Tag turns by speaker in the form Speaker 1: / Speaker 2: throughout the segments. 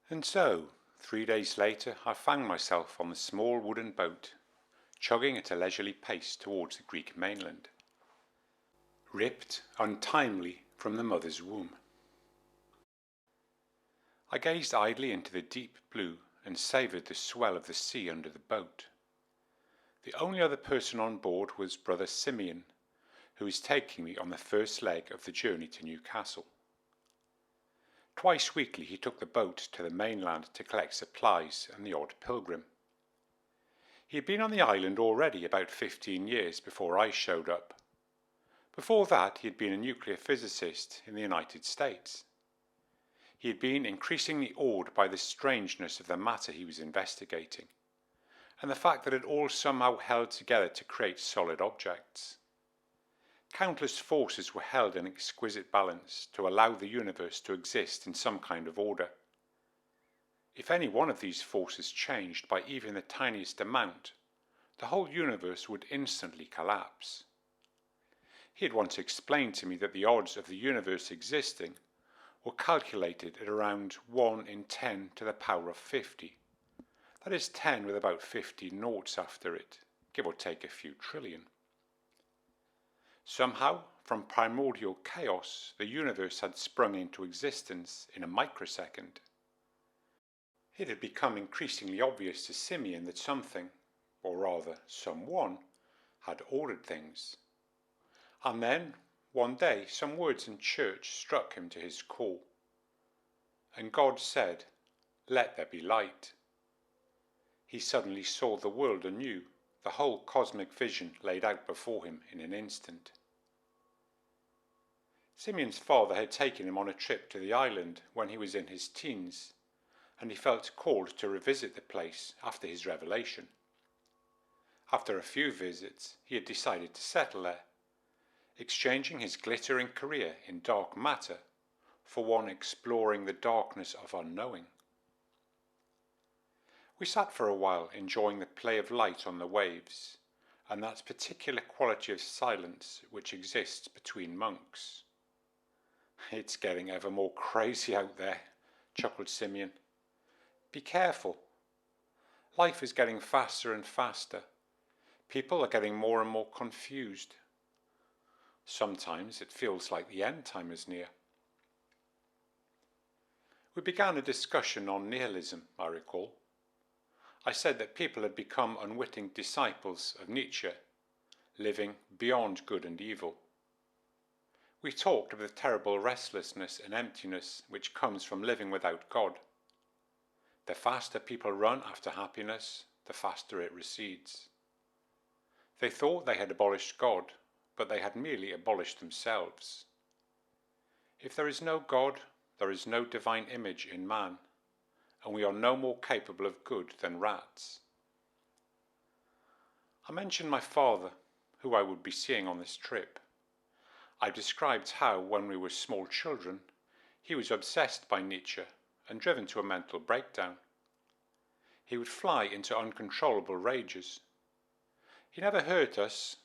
Speaker 1: And so, 3 days later, I found myself on the small wooden boat, chugging at a leisurely pace towards the Greek mainland, ripped untimely from the mother's womb. I gazed idly into the deep blue and savoured the swell of the sea under the boat. The only other person on board was Brother Simeon, who was taking me on the first leg of the journey to Newcastle. Twice weekly he took the boat to the mainland to collect supplies and the odd pilgrim. He had been on the island already about 15 years before I showed up. Before that he had been a nuclear physicist in the United States. He had been increasingly awed by the strangeness of the matter he was investigating, and the fact that it all somehow held together to create solid objects. Countless forces were held in exquisite balance to allow the universe to exist in some kind of order. If any one of these forces changed by even the tiniest amount, the whole universe would instantly collapse. He had once explained to me that the odds of the universe existing were calculated at around 1 in 10 to the power of 50. That is 10 with about 50 noughts after it, give or take a few trillion. Somehow, from primordial chaos, the universe had sprung into existence in a microsecond. It had become increasingly obvious to Simeon that something, or rather someone, had ordered things. And then, one day, some words in church struck him to his core. And God said, "Let there be light." He suddenly saw the world anew, the whole cosmic vision laid out before him in an instant. Simeon's father had taken him on a trip to the island when he was in his teens, and he felt called to revisit the place after his revelation. After a few visits, he had decided to settle there, exchanging his glittering career in dark matter for one exploring the darkness of unknowing. We sat for a while enjoying the play of light on the waves, and that particular quality of silence which exists between monks. "It's getting ever more crazy out there," chuckled Simeon. "Be careful. Life is getting faster and faster. People are getting more and more confused. Sometimes it feels like the end time is near." We began a discussion on nihilism, I recall. I said that people had become unwitting disciples of Nietzsche, living beyond good and evil. We talked of the terrible restlessness and emptiness which comes from living without God. The faster people run after happiness, the faster it recedes. They thought they had abolished God, but they had merely abolished themselves. If there is no God, there is no divine image in man, and we are no more capable of good than rats. I mentioned my father, who I would be seeing on this trip. I described how, when we were small children, he was obsessed by Nietzsche and driven to a mental breakdown. He would fly into uncontrollable rages. He never hurt us,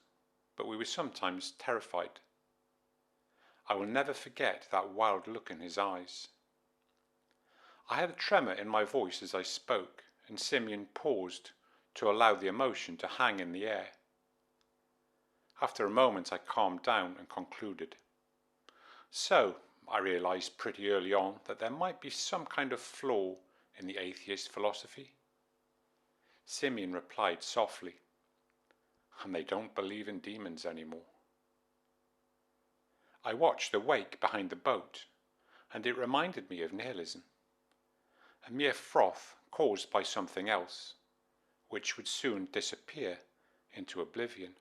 Speaker 1: but we were sometimes terrified. I will never forget that wild look in his eyes. I had a tremor in my voice as I spoke, and Simeon paused to allow the emotion to hang in the air. After a moment I calmed down and concluded. So, I realized pretty early on that there might be some kind of flaw in the atheist philosophy. Simeon replied softly, "And they don't believe in demons anymore." I watched the wake behind the boat, and it reminded me of nihilism, a mere froth caused by something else, which would soon disappear into oblivion.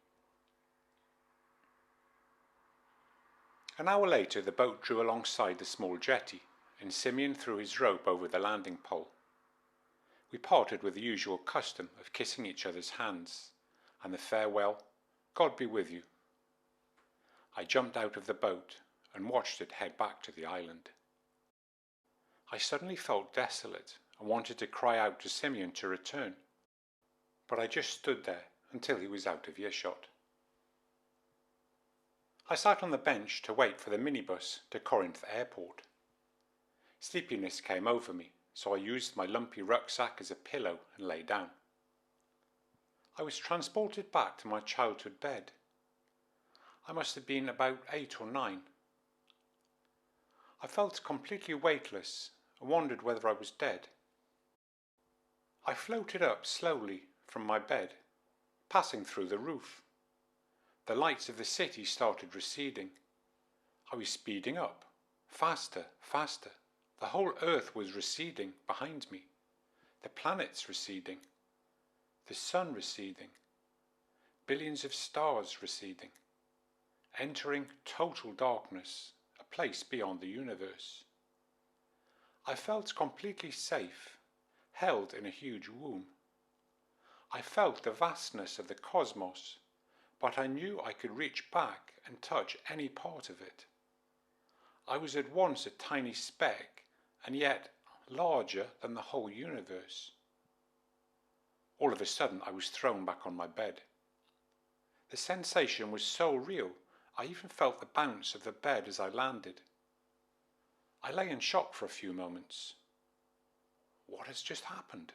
Speaker 1: An hour later the boat drew alongside the small jetty, and Simeon threw his rope over the landing pole. We parted with the usual custom of kissing each other's hands, and the farewell, "God be with you." I jumped out of the boat and watched it head back to the island. I suddenly felt desolate and wanted to cry out to Simeon to return, but I just stood there until he was out of earshot. I sat on the bench to wait for the minibus to Corinth Airport. Sleepiness came over me, so I used my lumpy rucksack as a pillow and lay down. I was transported back to my childhood bed. I must have been about 8 or 9. I felt completely weightless and wondered whether I was dead. I floated up slowly from my bed, passing through the roof. The lights of the city started receding. I was speeding up, faster, faster. The whole earth was receding behind me. The planets receding. The sun receding. Billions of stars receding. Entering total darkness, a place beyond the universe. I felt completely safe, held in a huge womb. I felt the vastness of the cosmos, but I knew I could reach back and touch any part of it. I was at once a tiny speck, and yet larger than the whole universe. All of a sudden I was thrown back on my bed. The sensation was so real, I even felt the bounce of the bed as I landed. I lay in shock for a few moments. What has just happened?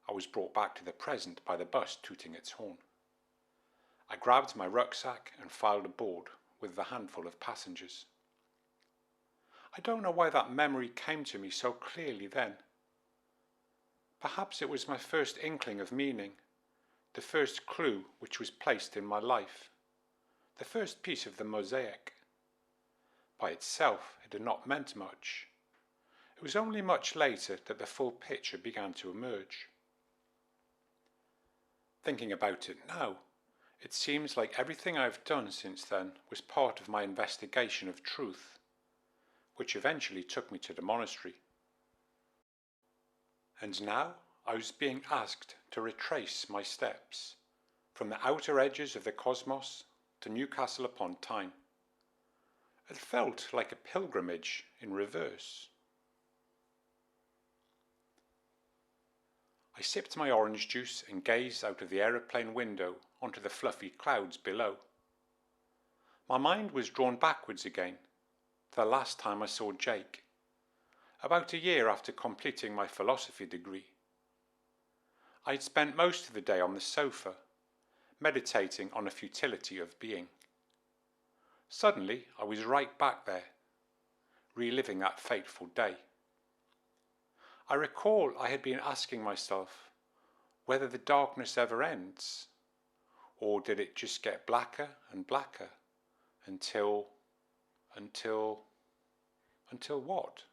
Speaker 1: I was brought back to the present by the bus tooting its horn. I grabbed my rucksack and filed aboard with the handful of passengers. I don't know why that memory came to me so clearly then. Perhaps it was my first inkling of meaning, the first clue which was placed in my life, the first piece of the mosaic. By itself it had not meant much. It was only much later that the full picture began to emerge. Thinking about it now, it seems like everything I've done since then was part of my investigation of truth, which eventually took me to the monastery. And now I was being asked to retrace my steps from the outer edges of the cosmos to Newcastle upon Tyne. It felt like a pilgrimage in reverse. I sipped my orange juice and gazed out of the aeroplane window onto the fluffy clouds below. My mind was drawn backwards again, to the last time I saw Jake, about a year after completing my philosophy degree. I'd spent most of the day on the sofa, meditating on the futility of being. Suddenly I was right back there, reliving that fateful day. I recall I had been asking myself whether the darkness ever ends, or did it just get blacker and blacker until what?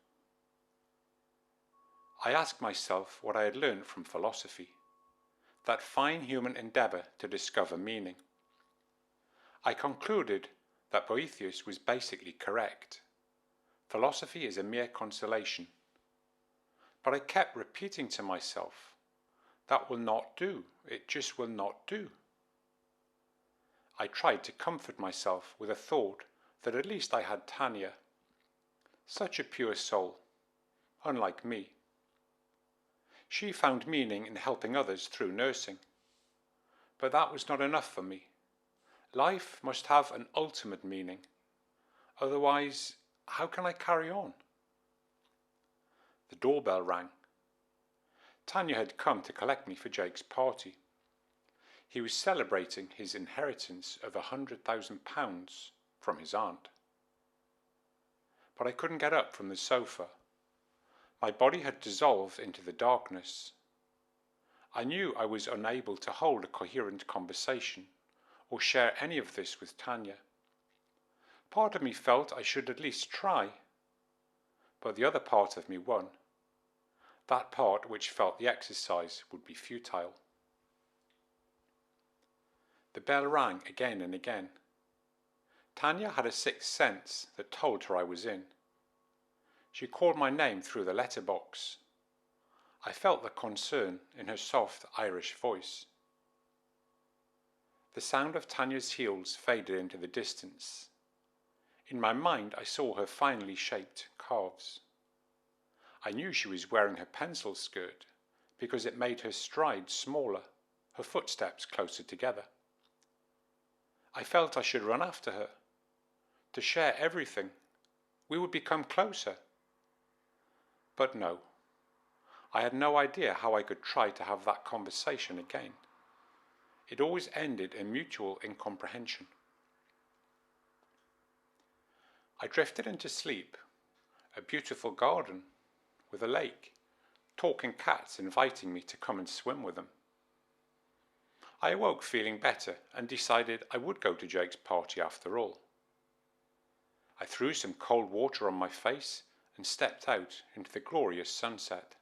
Speaker 1: I asked myself what I had learned from philosophy, that fine human endeavour to discover meaning. I concluded that Boethius was basically correct. Philosophy is a mere consolation. But I kept repeating to myself, that will not do, it just will not do. I tried to comfort myself with a thought that at least I had Tanya, such a pure soul, unlike me. She found meaning in helping others through nursing. But that was not enough for me. Life must have an ultimate meaning. Otherwise, how can I carry on? The doorbell rang. Tanya had come to collect me for Jake's party. He was celebrating his inheritance of £100,000 from his aunt. But I couldn't get up from the sofa. My body had dissolved into the darkness. I knew I was unable to hold a coherent conversation or share any of this with Tanya. Part of me felt I should at least try, but the other part of me won. That part which felt the exercise would be futile. The bell rang again and again. Tanya had a sixth sense that told her I was in. She called my name through the letterbox. I felt the concern in her soft Irish voice. The sound of Tanya's heels faded into the distance. In my mind I saw her finely shaped calves. I knew she was wearing her pencil skirt because it made her stride smaller, her footsteps closer together. I felt I should run after her, to share everything. We would become closer. But no, I had no idea how I could try to have that conversation again. It always ended in mutual incomprehension. I drifted into sleep, a beautiful garden with a lake, talking cats inviting me to come and swim with them. I awoke feeling better and decided I would go to Jake's party after all. I threw some cold water on my face and stepped out into the glorious sunset.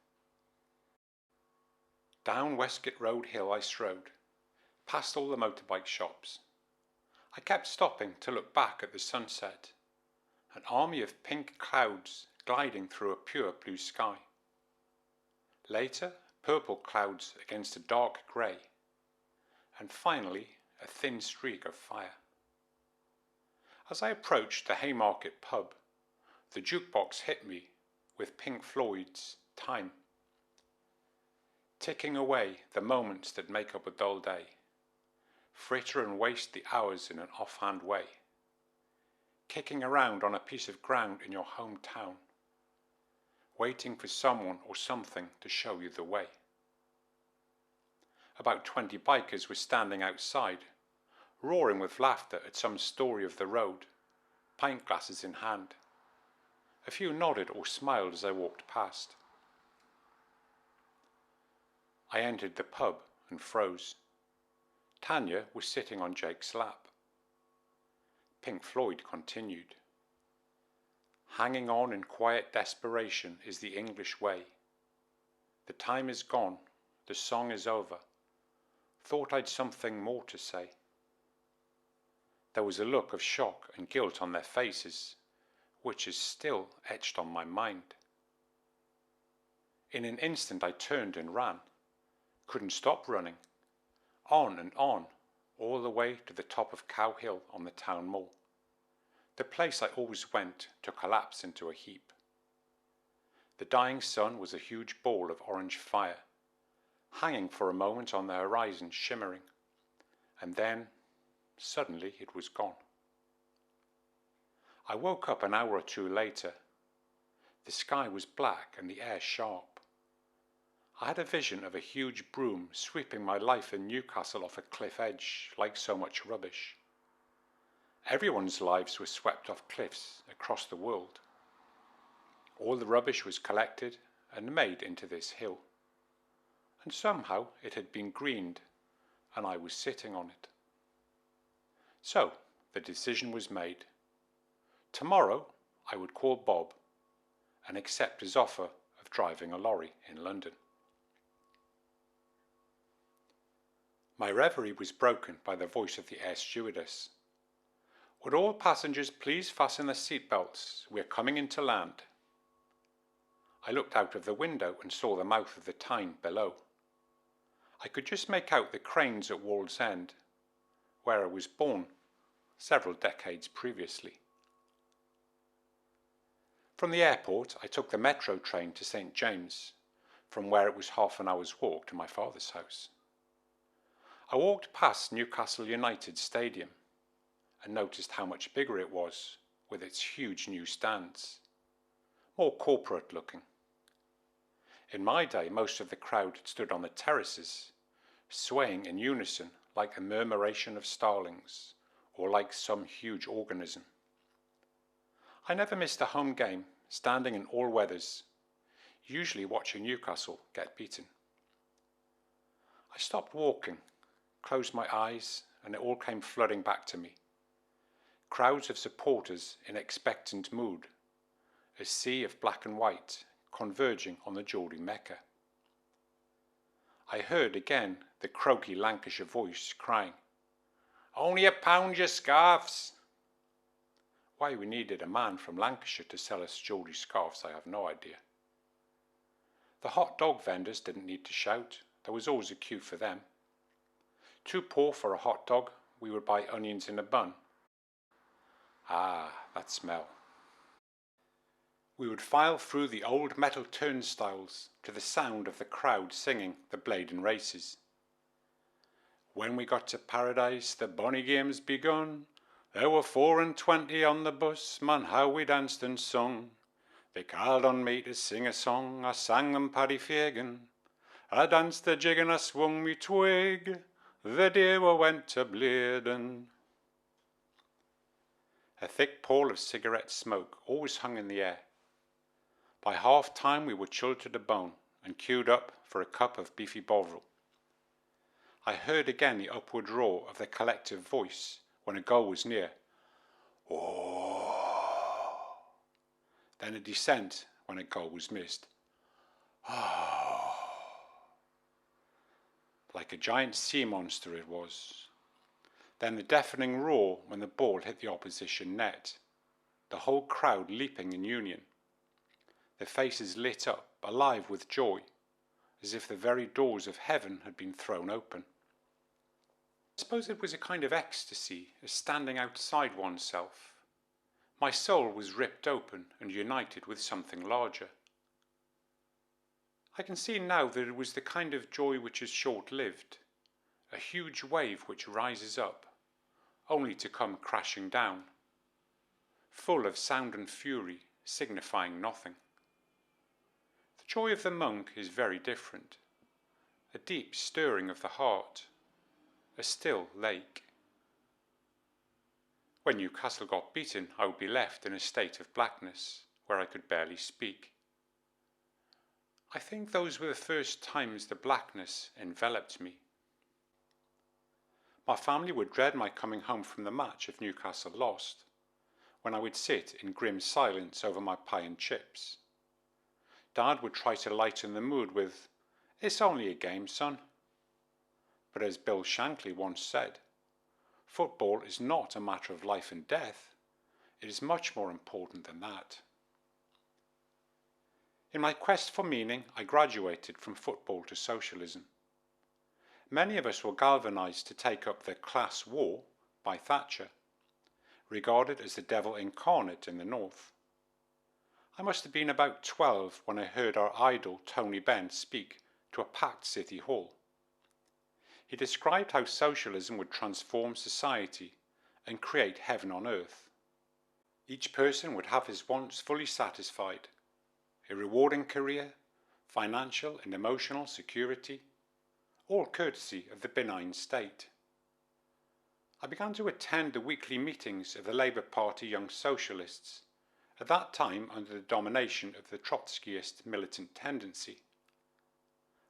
Speaker 1: Down Westgate Road hill I strode, past all the motorbike shops. I kept stopping to look back at the sunset, an army of pink clouds gliding through a pure blue sky. Later, purple clouds against a dark grey, and finally a thin streak of fire. As I approached the Haymarket pub, the jukebox hit me with Pink Floyd's Tyne, ticking away the moments that make up a dull day, fritter and waste the hours in an offhand way, kicking around on a piece of ground in your hometown, waiting for someone or something to show you the way. About 20 bikers were standing outside, roaring with laughter at some story of the road, pint glasses in hand. A few nodded or smiled as I walked past. I entered the pub and froze. Tanya was sitting on Jake's lap. Pink Floyd continued. Hanging on in quiet desperation is the English way. The time is gone, the song is over. Thought I'd something more to say. There was a look of shock and guilt on their faces, which is still etched on my mind. In an instant I turned and ran. Couldn't stop running. On and on, all the way to the top of Cow Hill on the town mall. The place I always went to collapse into a heap. The dying sun was a huge ball of orange fire, hanging for a moment on the horizon, shimmering, and then, suddenly, it was gone. I woke up an hour or two later. The sky was black and the air sharp. I had a vision of a huge broom sweeping my life in Newcastle off a cliff edge like so much rubbish. Everyone's lives were swept off cliffs across the world. All the rubbish was collected and made into this hill. And somehow it had been greened, and I was sitting on it. So the decision was made. Tomorrow I would call Bob and accept his offer of driving a lorry in London. My reverie was broken by the voice of the air stewardess. Would all passengers please fasten their seatbelts? We're coming into land. I looked out of the window and saw the mouth of the Tyne below. I could just make out the cranes at Wall's End, where I was born several decades previously. From the airport, I took the metro train to St. James, from where it was half an hour's walk to my father's house. I walked past Newcastle United Stadium and noticed how much bigger it was with its huge new stands, more corporate looking. In my day, most of the crowd stood on the terraces, swaying in unison like a murmuration of starlings or like some huge organism. I never missed a home game, standing in all weathers, usually watching Newcastle get beaten. I stopped walking, closed my eyes, and it all came flooding back to me. Crowds of supporters in expectant mood, a sea of black and white converging on the Geordie Mecca. I heard again the croaky Lancashire voice crying, "Only £1 your scarves!" Why we needed a man from Lancashire to sell us Geordie scarves, I have no idea. The hot dog vendors didn't need to shout, there was always a queue for them. Too poor for a hot dog, we would buy onions in a bun. Ah, that smell. We would file through the old metal turnstiles to the sound of the crowd singing the Blaydon races. When we got to Paradise, the bonny games begun. There were 24 on the bus, man, how we danced and sung. They called on me to sing a song, I sang them Paddy Fagan. I danced the jig and I swung me twig, the day we went to Bladen. A thick pall of cigarette smoke always hung in the air. By half-time we were chilled to the bone and queued up for a cup of beefy bovril. I heard again the upward roar of the collective voice when a goal was near. Oh! Then a descent when a goal was missed. Oh! Like a giant sea monster it was. Then the deafening roar when the ball hit the opposition net. The whole crowd leaping in union. Their faces lit up, alive with joy, as if the very doors of heaven had been thrown open. I suppose it was a kind of ecstasy, a standing outside oneself. My soul was ripped open and united with something larger. I can see now that it was the kind of joy which is short-lived, a huge wave which rises up, only to come crashing down, full of sound and fury, signifying nothing. The joy of the monk is very different, a deep stirring of the heart, a still lake. When Newcastle got beaten, I would be left in a state of blackness, where I could barely speak. I think those were the first times the blackness enveloped me. My family would dread my coming home from the match if Newcastle lost, when I would sit in grim silence over my pie and chips. Dad would try to lighten the mood with, "It's only a game, son." But as Bill Shankly once said, football is not a matter of life and death. It is much more important than that. In my quest for meaning, I graduated from football to socialism. Many of us were galvanized to take up the class war by Thatcher, regarded as the devil incarnate in the North. I must have been about 12 when I heard our idol Tony Benn speak to a packed City Hall. He described how socialism would transform society and create heaven on earth. Each person would have his wants fully satisfied, a rewarding career, financial and emotional security, all courtesy of the benign state. I began to attend the weekly meetings of the Labour Party Young Socialists, at that time under the domination of the Trotskyist militant tendency.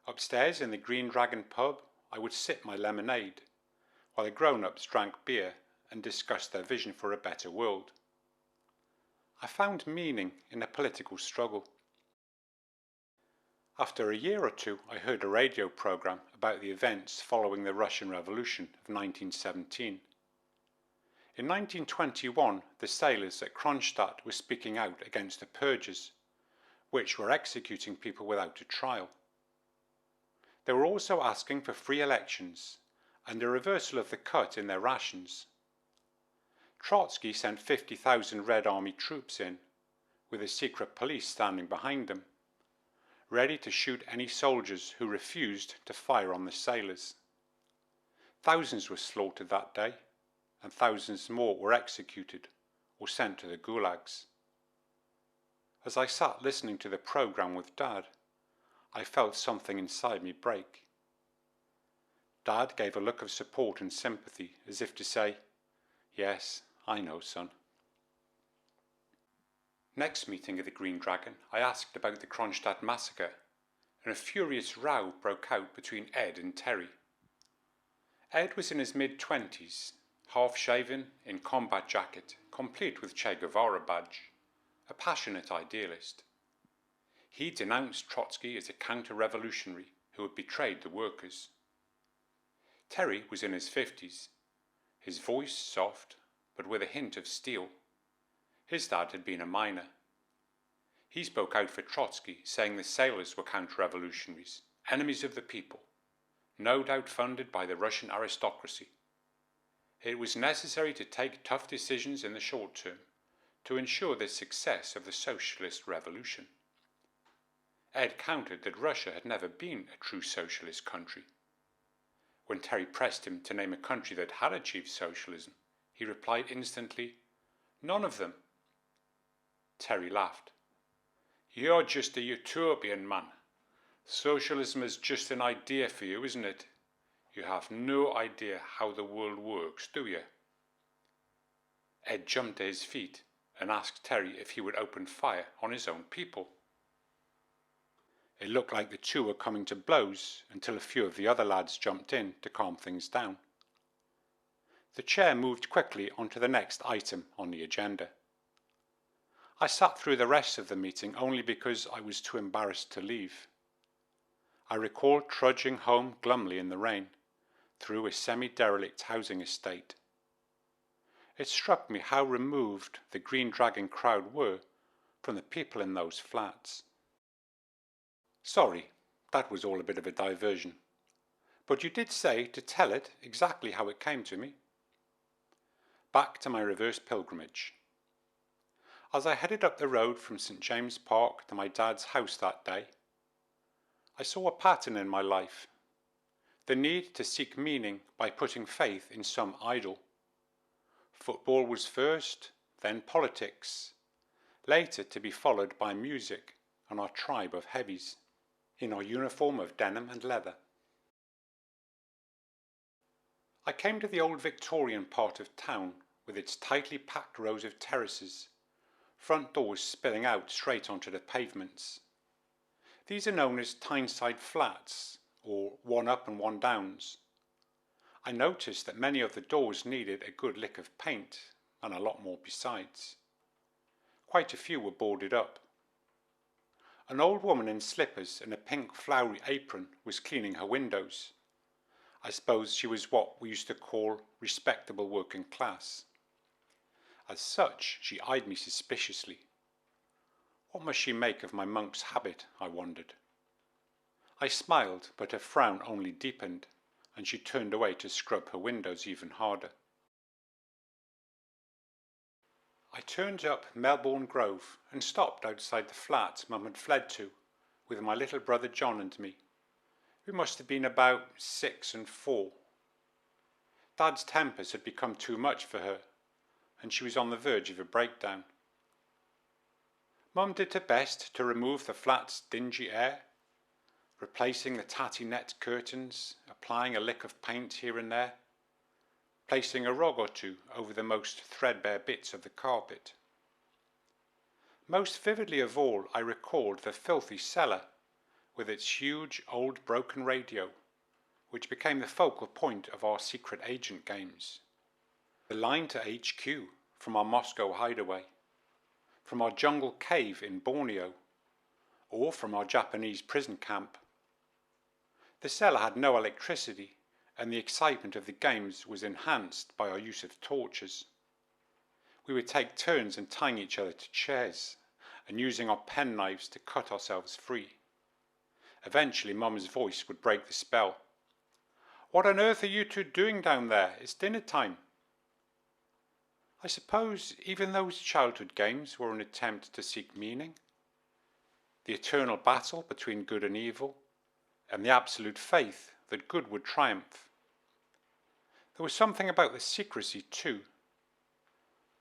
Speaker 1: Upstairs in the Green Dragon pub, I would sip my lemonade, while the grown-ups drank beer and discussed their vision for a better world. I found meaning in a political struggle. After a year or two, I heard a radio programme about the events following the Russian Revolution of 1917. In 1921, the sailors at Kronstadt were speaking out against the purges, which were executing people without a trial. They were also asking for free elections and a reversal of the cut in their rations. Trotsky sent 50,000 Red Army troops in, with a secret police standing behind them, ready to shoot any soldiers who refused to fire on the sailors. Thousands were slaughtered that day, and thousands more were executed or sent to the gulags. As I sat listening to the programme with Dad, I felt something inside me break. Dad gave a look of support and sympathy, as if to say, "Yes, I know, son." Next meeting of the Green Dragon, I asked about the Kronstadt massacre, and a furious row broke out between Ed and Terry. Ed was in his mid-20s, half-shaven, in combat jacket, complete with Che Guevara badge, a passionate idealist. He denounced Trotsky as a counter-revolutionary who had betrayed the workers. Terry was in his 50s, his voice soft, but with a hint of steel. His dad had been a miner. He spoke out for Trotsky, saying the sailors were counter-revolutionaries, enemies of the people, no doubt funded by the Russian aristocracy. It was necessary to take tough decisions in the short term to ensure the success of the socialist revolution. Ed countered that Russia had never been a true socialist country. When Terry pressed him to name a country that had achieved socialism, he replied instantly, "None of them." Terry laughed. You're just a utopian, man. Socialism is just an idea for you, isn't it? You have no idea how the world works, do you? Ed jumped to his feet and asked Terry if he would open fire on his own people. It looked like the two were coming to blows until a few of the other lads jumped in to calm things down. The chair moved quickly on to the next item on the agenda. I sat through the rest of the meeting only because I was too embarrassed to leave. I recalled trudging home glumly in the rain, through a semi-derelict housing estate. It struck me how removed the Green Dragon crowd were from the people in those flats. Sorry, that was all a bit of a diversion. But you did say to tell it exactly how it came to me. Back to my reverse pilgrimage. As I headed up the road from St. James Park to my dad's house that day, I saw a pattern in my life. The need to seek meaning by putting faith in some idol. Football was first, then politics, later to be followed by music and our tribe of heavies, in our uniform of denim and leather. I came to the old Victorian part of town with its tightly packed rows of terraces, front doors spilling out straight onto the pavements. These are known as Tyneside flats, or one up and one downs. I noticed that many of the doors needed a good lick of paint, and a lot more besides. Quite a few were boarded up. An old woman in slippers and a pink flowery apron was cleaning her windows. I suppose she was what we used to call respectable working class. As such, she eyed me suspiciously. What must she make of my monk's habit, I wondered. I smiled, but her frown only deepened, and she turned away to scrub her windows even harder. I turned up Melbourne Grove and stopped outside the flat Mum had fled to, with my little brother John and me. We must have been about 6 and 4. Dad's tempers had become too much for her, and she was on the verge of a breakdown. Mum did her best to remove the flat's dingy air, replacing the tatty net curtains, applying a lick of paint here and there, placing a rug or two over the most threadbare bits of the carpet. Most vividly of all, I recalled the filthy cellar with its huge old broken radio, which became the focal point of our secret agent games. The line to HQ from our Moscow hideaway, from our jungle cave in Borneo, or from our Japanese prison camp. The cellar had no electricity, and the excitement of the games was enhanced by our use of torches. We would take turns in tying each other to chairs, and using our penknives to cut ourselves free. Eventually Mum's voice would break the spell. "What on earth are you two doing down there? It's dinner time." I suppose even those childhood games were an attempt to seek meaning. The eternal battle between good and evil, and the absolute faith that good would triumph. There was something about the secrecy too.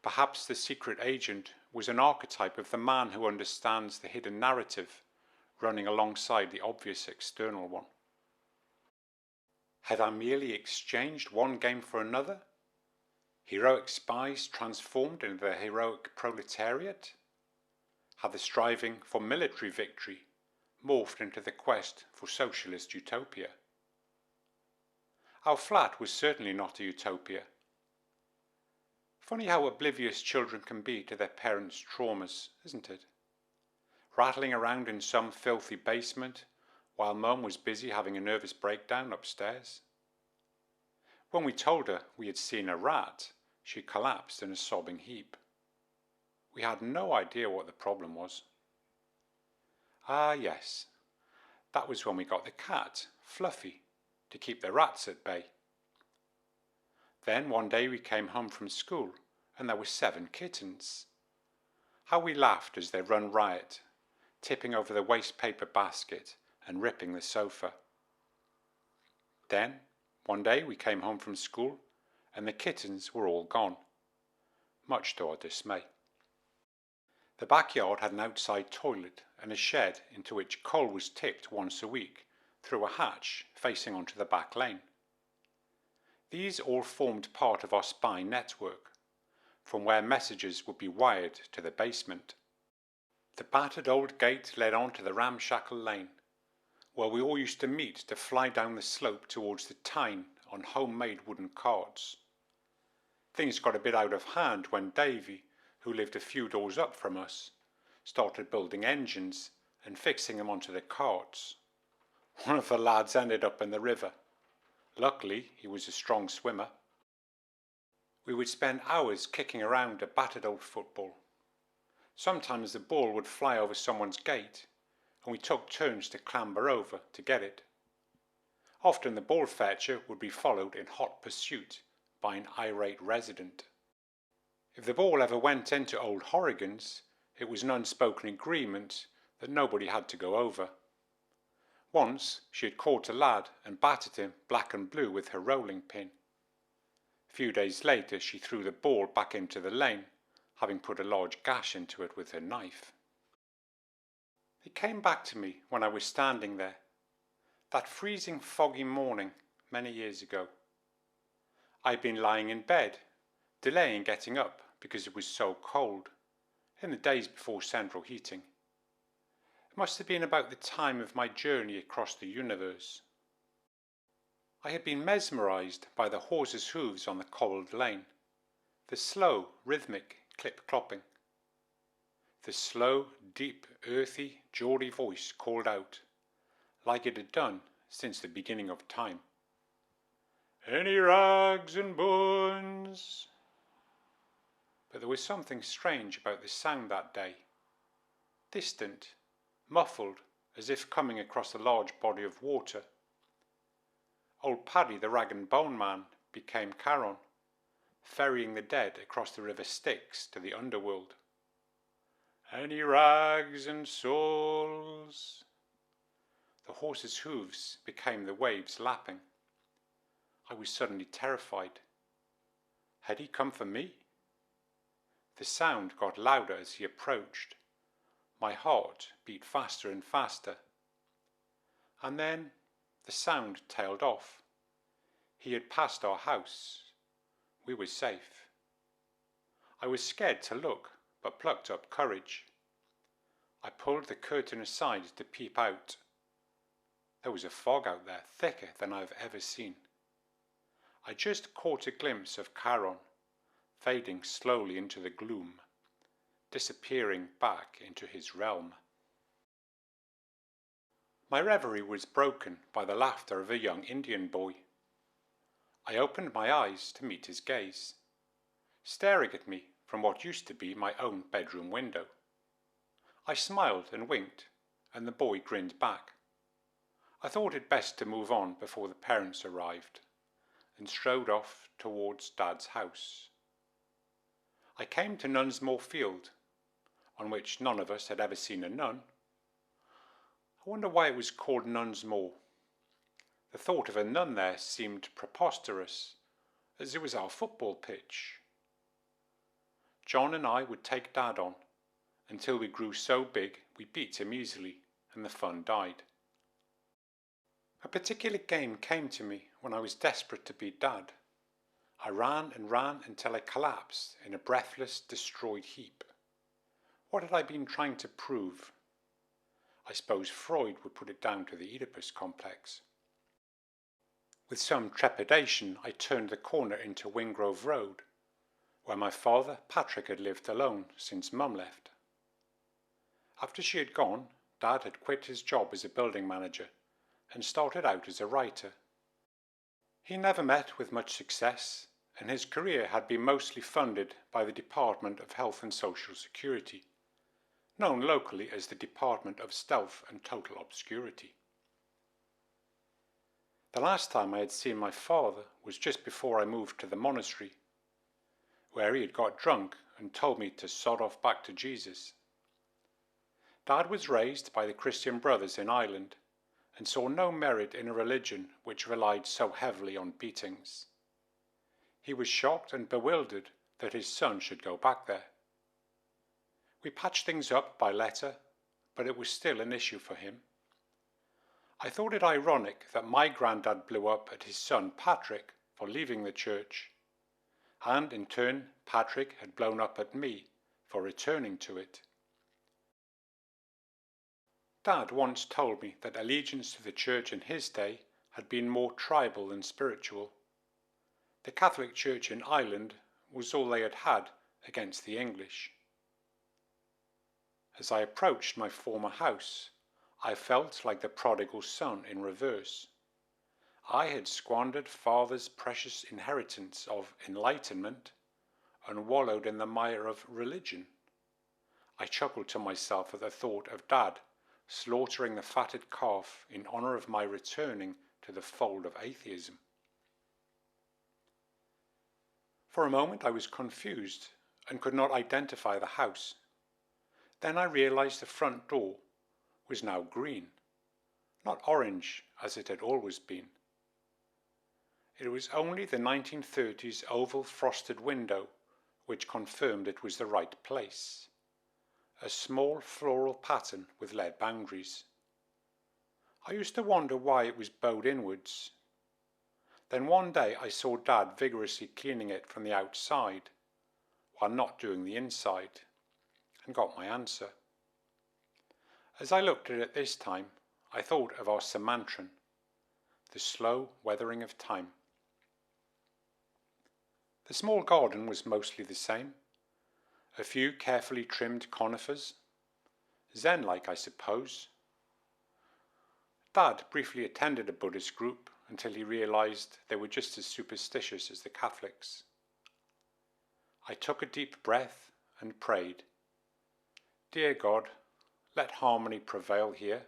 Speaker 1: Perhaps the secret agent was an archetype of the man who understands the hidden narrative running alongside the obvious external one. Had I merely exchanged one game for another? Heroic spies transformed into the heroic proletariat? Had the striving for military victory morphed into the quest for socialist utopia? Our flat was certainly not a utopia. Funny how oblivious children can be to their parents' traumas, isn't it? Rattling around in some filthy basement while Mum was busy having a nervous breakdown upstairs. When we told her we had seen a rat, she collapsed in a sobbing heap. We had no idea what the problem was. Ah yes, that was when we got the cat, Fluffy, to keep the rats at bay. Then one day we came home from school and there were 7 kittens. How we laughed as they run riot, tipping over the waste paper basket and ripping the sofa. Then, one day we came home from school and the kittens were all gone, much to our dismay. The backyard had an outside toilet and a shed into which coal was tipped once a week through a hatch facing onto the back lane. These all formed part of our spy network, from where messages would be wired to the basement. The battered old gate led on to the ramshackle lane, where we all used to meet to fly down the slope towards the Tyne on homemade wooden carts. Things got a bit out of hand when Davy, who lived a few doors up from us, started building engines and fixing them onto the carts. One of the lads ended up in the river. Luckily, he was a strong swimmer. We would spend hours kicking around a battered old football. Sometimes the ball would fly over someone's gate, and we took turns to clamber over to get it. Often the ball fetcher would be followed in hot pursuit by an irate resident. If the ball ever went into old Horrigan's, it was an unspoken agreement that nobody had to go over. Once she had caught a lad and battered him black and blue with her rolling pin. A few days later she threw the ball back into the lane, having put a large gash into it with her knife. It came back to me when I was standing there, that freezing foggy morning many years ago. I had been lying in bed, delaying getting up because it was so cold, in the days before central heating. It must have been about the time of my journey across the universe. I had been mesmerised by the horse's hooves on the cobbled lane, the slow, rhythmic clip-clopping. The slow, deep, earthy, Geordie voice called out, like it had done since the beginning of time. "Any rags and bones?" But there was something strange about the sound that day. Distant, muffled, as if coming across a large body of water. Old Paddy the rag and bone man became Charon, ferrying the dead across the river Styx to the underworld. "Any rags and souls?" The horse's hooves became the waves lapping. I was suddenly terrified. Had he come for me? The sound got louder as he approached. My heart beat faster and faster. And then the sound tailed off. He had passed our house. We were safe. I was scared to look, but plucked up courage. I pulled the curtain aside to peep out. There was a fog out there, thicker than I've ever seen. I just caught a glimpse of Charon, fading slowly into the gloom, disappearing back into his realm. My reverie was broken by the laughter of a young Indian boy. I opened my eyes to meet his gaze, staring at me from what used to be my own bedroom window. I smiled and winked, and the boy grinned back. I thought it best to move on before the parents arrived, and strode off towards Dad's house. I came to Nunsmore Field, on which none of us had ever seen a nun. I wonder why it was called Nunsmore. The thought of a nun there seemed preposterous, as it was our football pitch. John and I would take Dad on, until we grew so big we beat him easily, and the fun died. A particular game came to me when I was desperate to beat Dad. I ran and ran until I collapsed in a breathless, destroyed heap. What had I been trying to prove? I suppose Freud would put it down to the Oedipus complex. With some trepidation, I turned the corner into Wingrove Road, where my father, Patrick, had lived alone since Mum left. After she had gone, Dad had quit his job as a building manager and started out as a writer. He never met with much success, and his career had been mostly funded by the Department of Health and Social Security, known locally as the Department of Stealth and Total Obscurity. The last time I had seen my father was just before I moved to the monastery, where he had got drunk and told me to sod off back to Jesus. Dad was raised by the Christian Brothers in Ireland, and saw no merit in a religion which relied so heavily on beatings. He was shocked and bewildered that his son should go back there. We patched things up by letter, but it was still an issue for him. I thought it ironic that my granddad blew up at his son Patrick for leaving the church, and in turn Patrick had blown up at me for returning to it. Dad once told me that allegiance to the church in his day had been more tribal than spiritual. The Catholic Church in Ireland was all they had against the English. As I approached my former house, I felt like the prodigal son in reverse. I had squandered father's precious inheritance of enlightenment and wallowed in the mire of religion. I chuckled to myself at the thought of Dad slaughtering the fatted calf in honour of my returning to the fold of atheism. For a moment I was confused and could not identify the house. Then I realised the front door was now green, not orange as it had always been. It was only the 1930s oval frosted window which confirmed it was the right place. A small floral pattern with lead boundaries. I used to wonder why it was bowed inwards. Then one day I saw Dad vigorously cleaning it from the outside, while not doing the inside, and got my answer. As I looked at it this time, I thought of our Samantran, the slow weathering of time. The small garden was mostly the same. A few carefully trimmed conifers, Zen-like I suppose. Dad briefly attended a Buddhist group until he realised they were just as superstitious as the Catholics. I took a deep breath and prayed, "Dear God, let harmony prevail here